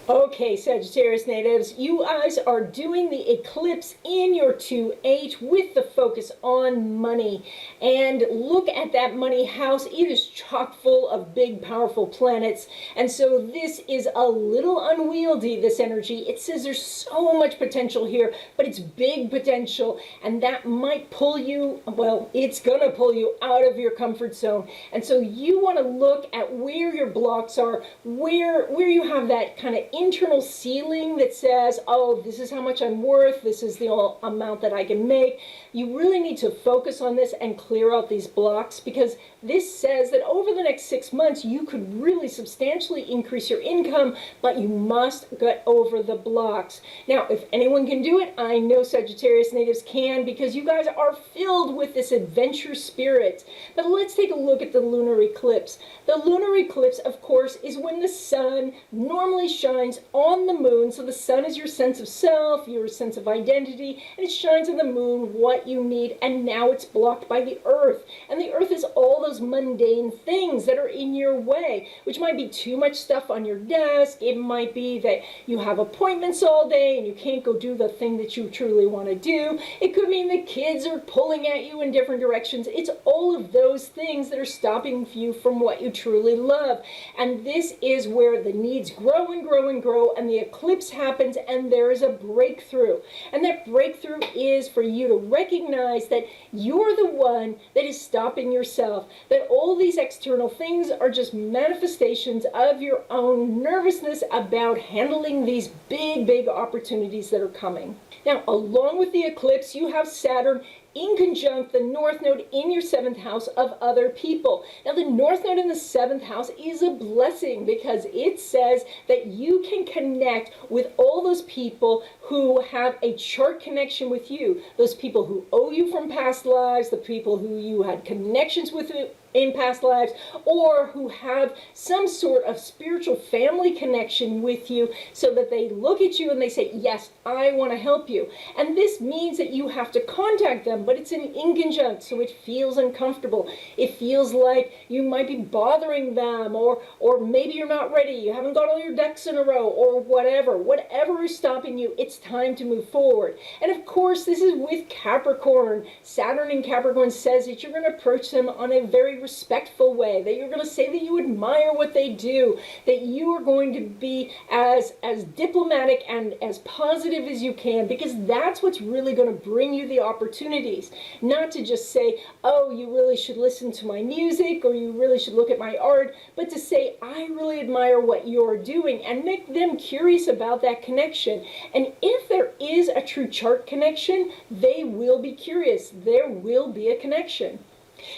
Okay, Sagittarius natives, you guys are doing the eclipse in your 2-8 with the focus on money. And look at that money house. It is chock full of big, powerful planets. And so this is a little unwieldy, this energy. It says there's so much potential here, but it's big potential. And that might pull you, well, it's going to pull you out of your comfort zone. And so you want to look at where your blocks are, where you have that kind of internal ceiling that says, oh, this is how much I'm worth, this is the amount that I can make. You really need to focus on this and clear out these blocks, because this says that over the next 6 months you could really substantially increase your income, but you must get over the blocks. Now, if anyone can do it, I know Sagittarius natives can, because you guys are filled with this adventure spirit. But let's take a look at the lunar eclipse. The lunar eclipse, of course, is when the sun normally shines on the moon. So the sun is your sense of self, your sense of identity, and it shines on the moon what you need, and now it's blocked by the earth. And the earth is all those mundane things that are in your way, which might be too much stuff on your desk. It might be that you have appointments all day and you can't go do the thing that you truly want to do. It could mean the kids are pulling at you in different directions. It's all of those things that are stopping you from what you truly love. And this is where the needs grow and grow and grow, and the eclipse happens, and there is a breakthrough. And that breakthrough is for you to recognize that you're the one that is stopping yourself, that all these external things are just manifestations of your own nervousness about handling these big opportunities that are coming. Now, along with the eclipse, you have Saturn in conjunct the North Node in your 7th house of other people. Now, the North Node in the 7th house is a blessing, because it says that you can connect with all those people who have a chart connection with you, those people who owe you from past lives, the people who you had connections with in past lives, or who have some sort of spiritual family connection with you, so that they look at you and they say, yes, I want to help you. And this means that you have to contact them, but it's in conjunct, so it feels uncomfortable. It feels like you might be bothering them, or maybe you're not ready, you haven't got all your ducks in a row, or whatever is stopping you. It's time to move forward. And of course, this is with Capricorn. Saturn in Capricorn says that you're going to approach them on a very respectful way, that you're going to say that you admire what they do, that you are going to be as diplomatic and as positive as you can, because that's what's really going to bring you the opportunities. Not to just say, oh, you really should listen to my music, or you really should look at my art, but to say, I really admire what you're doing, and make them curious about that connection. And if there is a true chart connection, they will be curious. There will be a connection.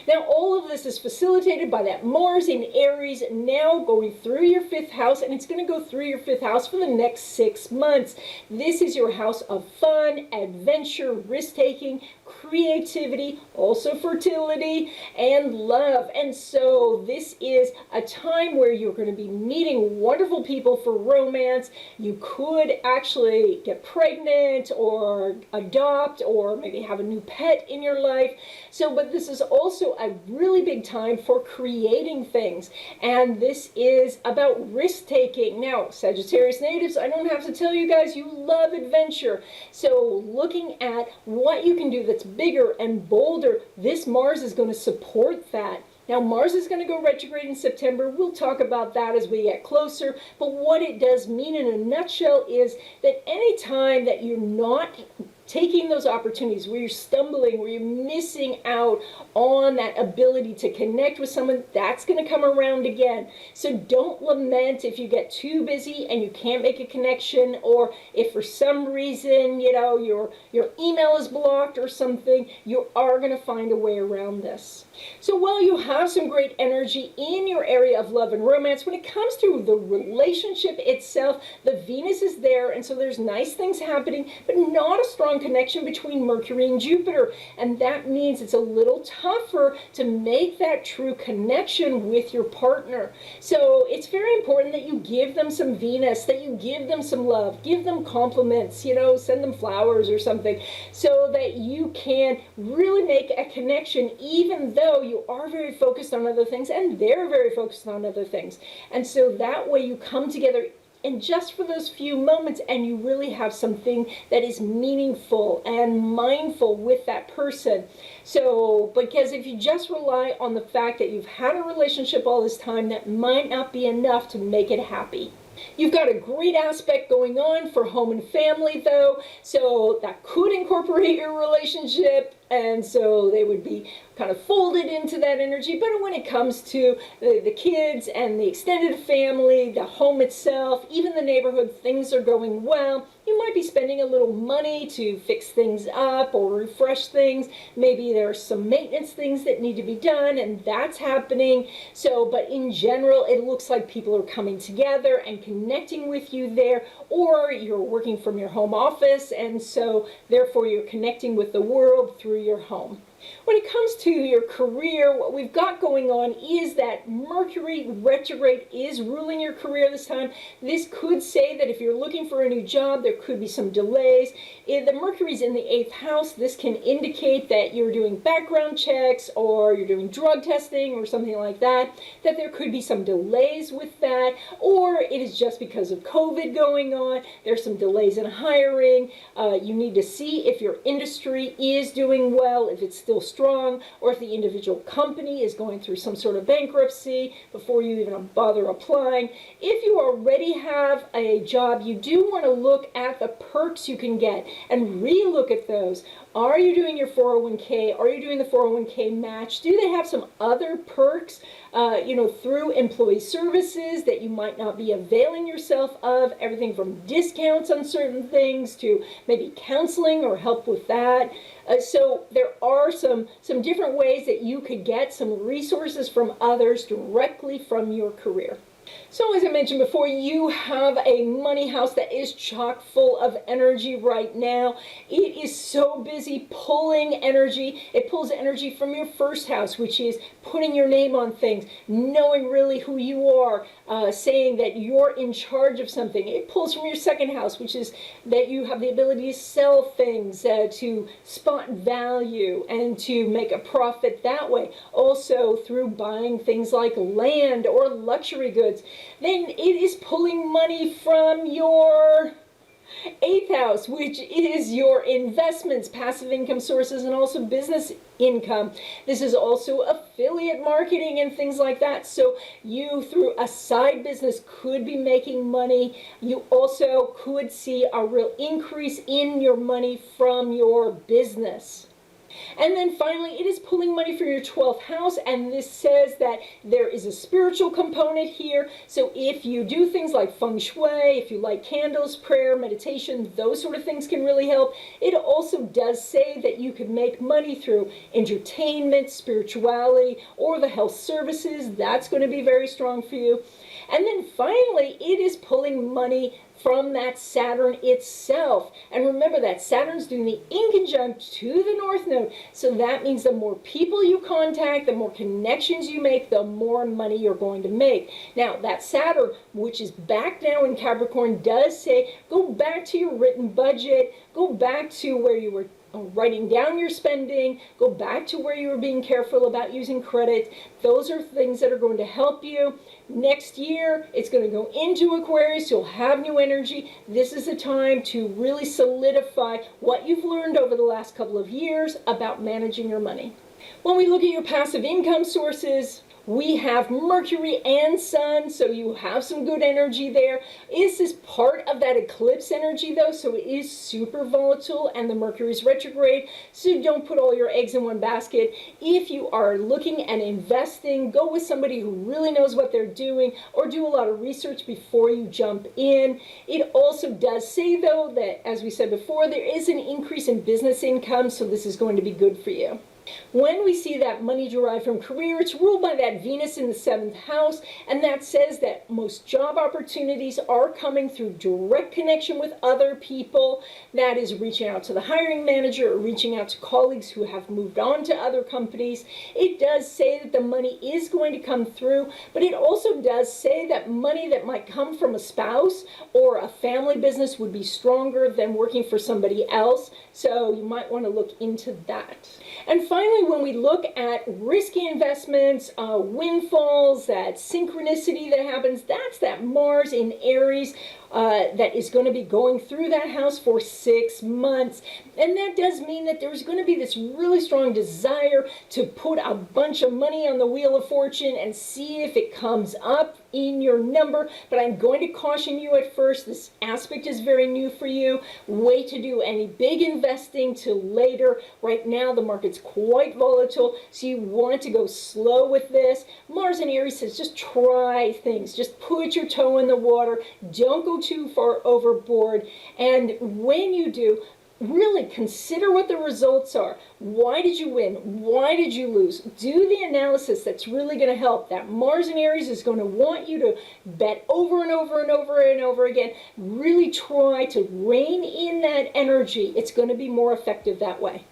Now, all of this is facilitated by that Mars in Aries now going through your 5th house, and it's going to go through your 5th house for the next 6 months. This is your house of fun, adventure, risk-taking, creativity, also fertility, and love. And so this is a time where you're going to be meeting wonderful people for romance. You could actually get pregnant, or adopt, or maybe have a new pet in your life. So, but this is also a really big time for creating things. And this is about risk-taking. Now, Sagittarius natives, I don't have to tell you guys, you love adventure. So looking at what you can do that's bigger and bolder, this Mars is going to support that. Now, Mars is going to go retrograde in September. We'll talk about that as we get closer. But what it does mean in a nutshell is that any time that you're not taking those opportunities, where you're stumbling, where you're missing out on that ability to connect with someone, that's going to come around again. So don't lament if you get too busy and you can't make a connection, or if for some reason, you know, your email is blocked or something. You are going to find a way around this. So while you have some great energy in your area of love and romance, when it comes to the relationship itself, the Venus is there, and so there's nice things happening, but not a strong connection between Mercury and Jupiter. And that means it's a little tougher to make that true connection with your partner. So it's very important that you give them some Venus, that you give them some love, give them compliments, you know, send them flowers or something, so that you can really make a connection, even though you are very focused on other things and they're very focused on other things. And so that way you come together and just for those few moments, and you really have something that is meaningful and mindful with that person. So, because if you just rely on the fact that you've had a relationship all this time, that might not be enough to make it happy. You've got a great aspect going on for home and family, though, so that could incorporate your relationship, and so they would be kind of folded into that energy. But when it comes to the kids and the extended family, the home itself, even the neighborhood, things are going well. You might be spending a little money to fix things up or refresh things. Maybe there's some maintenance things that need to be done, and that's happening. So, but in general, it looks like people are coming together and connecting with you there, or you're working from your home office, and so therefore you're connecting with the world through your home. When it comes to your career, what we've got going on is that Mercury retrograde is ruling your career this time. This could say that if you're looking for a new job, there could be some delays. If the Mercury's in the 8th house, this can indicate that you're doing background checks or you're doing drug testing or something like that, that there could be some delays with that, or it is just because of COVID going on. There's some delays in hiring. You need to see if your industry is doing well, if it's still strong, or if the individual company is going through some sort of bankruptcy before you even bother applying. If you already have a job, you do want to look at the perks you can get and re-look at those. Are you doing your 401k? Are you doing the 401k match? Do they have some other perks, through employee services that you might not be availing yourself of? Everything from discounts on certain things to maybe counseling or help with that. So there are some different ways that you could get some resources from others directly from your career. So as I mentioned before, you have a money house that is chock full of energy right now. It is so busy pulling energy. It pulls energy from your first house, which is putting your name on things, knowing really who you are, saying that you're in charge of something. It pulls from your second house, which is that you have the ability to sell things, to spot value, and to make a profit that way. Also through buying things like land or luxury goods. Then it is pulling money from your 8th house, which is your investments, passive income sources, and also business income. This is also affiliate marketing and things like that. So you, through a side business, could be making money. You also could see a real increase in your money from your business. And then finally, it is pulling money from your 12th house, and this says that there is a spiritual component here. So if you do things like Feng Shui, if you light candles, prayer, meditation, those sort of things can really help. It also does say that you could make money through entertainment, spirituality, or the health services. That's going to be very strong for you. And then finally, it is pulling money from that Saturn itself. And remember that Saturn's doing the inconjunct to the North Node. So that means the more people you contact, the more connections you make, the more money you're going to make. Now, that Saturn, which is back now in Capricorn, does say, go back to your written budget, go back to where you were writing down your spending, go back to where you were being careful about using credit. Those are things that are going to help you. Next year, it's going to go into Aquarius. You'll have new energy. This is a time to really solidify what you've learned over the last couple of years about managing your money. When we look at your passive income sources, we have Mercury and Sun, so you have some good energy there. This is part of that eclipse energy, though, so it is super volatile, and the Mercury is retrograde, so don't put all your eggs in one basket. If you are looking at investing, go with somebody who really knows what they're doing, or do a lot of research before you jump in. It also does say, though, that, as we said before, there is an increase in business income, so this is going to be good for you. When we see that money derived from career, it's ruled by that Venus in the 7th house, and that says that most job opportunities are coming through direct connection with other people. That is reaching out to the hiring manager or reaching out to colleagues who have moved on to other companies. It does say that the money is going to come through, but it also does say that money that might come from a spouse or a family business would be stronger than working for somebody else, so you might want to look into that. And finally, finally, when we look at risky investments, windfalls, that synchronicity that happens, that's that Mars in Aries that is going to be going through that house for 6 months. And that does mean that there's going to be this really strong desire to put a bunch of money on the Wheel of Fortune and see if it comes up in your number. But I'm going to caution you at first, this aspect is very new for you. Wait to do any big investing till later. Right now the market's quite volatile, so you want to go slow with this. Mars in Aries says just try things, just put your toe in the water, don't go too far overboard, and when you do, really consider what the results are. Why did you win? Why did you lose? Do the analysis. That's really going to help. That Mars in Aries is going to want you to bet over and over and over and over again. Really try to rein in that energy. It's going to be more effective that way.